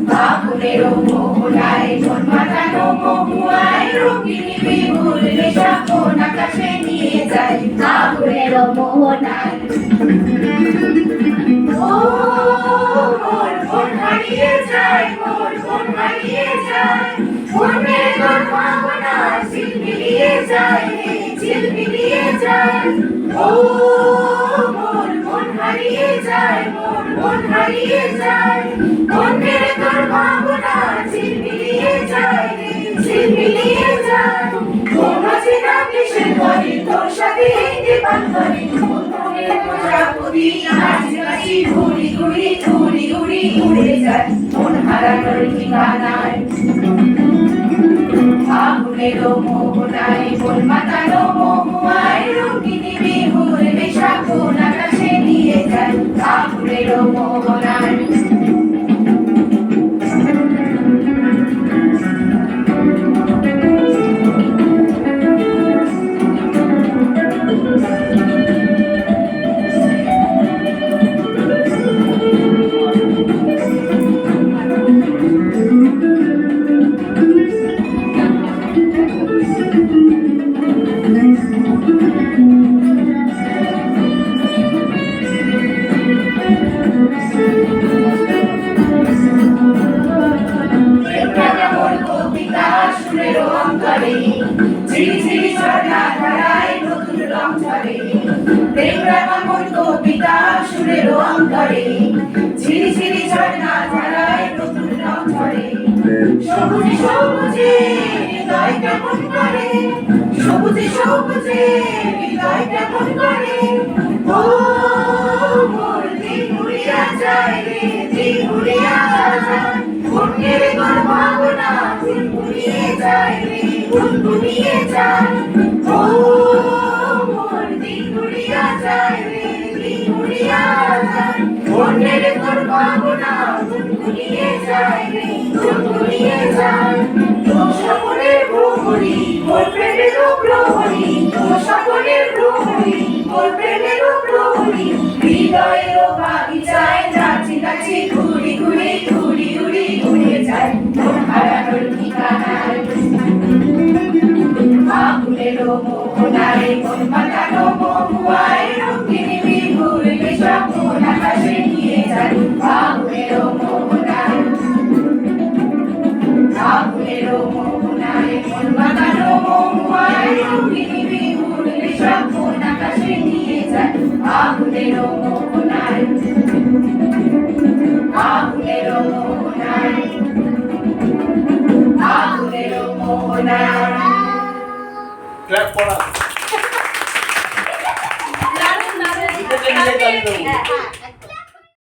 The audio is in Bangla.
ফাগুনের মোহনায় মন মাতানো মহুয়ায় রঙিনী বিহুর নেশা কোন আকাশে নিয়ে যায় ফাগুনের মোহনায়। ও মোর মন হারিয়ে যায়, মোর মন হারিয়ে যায়, মনে তোর ভাবনা ঝিলমিলিয়ে যায় রে ঝিলমিলিয়ে যায়। ও মোর মন হারিয়ে যায়, মোর মন হারিয়ে যায়, মনে তোর ভাবনা ঝিলমিলিয়ে যায় রে ঝিলমিলিয়ে যায়। কোন চেনা কিসের করে তোর সাথে হেঁটে পান করে মনের প্রজাপতি নাচি নাচি ঘুরি ঘুরি ঘুরি ঘুরি উড়ে যায় মন হারানোর ঠিকানায়। ফাগুনের মোহনায় মন মাতানো মহুয়ায় রঙিনী বিহুর নেশা কোন আকাশে নিয়ে যায় ফাগুনের মোহনায়। ঝিরিঝিরি ঝর্ণা ধারায় নতুন রং ঝরে প্রেম রাঙা মন কবিতা সুরের অন্তরে। ঝিরিঝিরি ঝর্ণা ধারায় নতুন রং ঝরে সবুজে সবুজে হৃদয় কেমন করে সবুজে সবুজে হৃদয় কেমন করে। ও মোর দিন উড়িয়া যায় রে দিন উড়িয়া যায়, মনের তোর ভাবনা গুনগুনিয়ে যায় রে গুনগুনিয়ে যায়। ও মোর দিন উড়িয়া যায় রে দিন উড়িয়া যায়, মনের তোর ভাবনা গুনগুনিয়ে যায় রে গুনগুনিয়ে যায়। তোর সকলের প্রহরী মোর প্রেমের প্রহরী, তোর সকলের প্রহরী মোর প্রেমের প্রহরী, হৃদয়ের বাগিচায় নাচি নাচি ঘুরি ঘুরি ঘুরি ঘুরি উড়ে যায় মন হারানোর ঠিকানায়। ফাগুনের মোহনায় মন মাতানো মহুয়ায় রঙিনী বিহুর নেশা কোন আকাশে নিয়ে যায় ফাগুনের মোহনায়। ফাগুনের মোহনায় মন মাতানো মহুয়ায় রঙিনী বিহুর নেশা কোন আকাশে নিয়ে যায় ফাগুনের মোহনায়।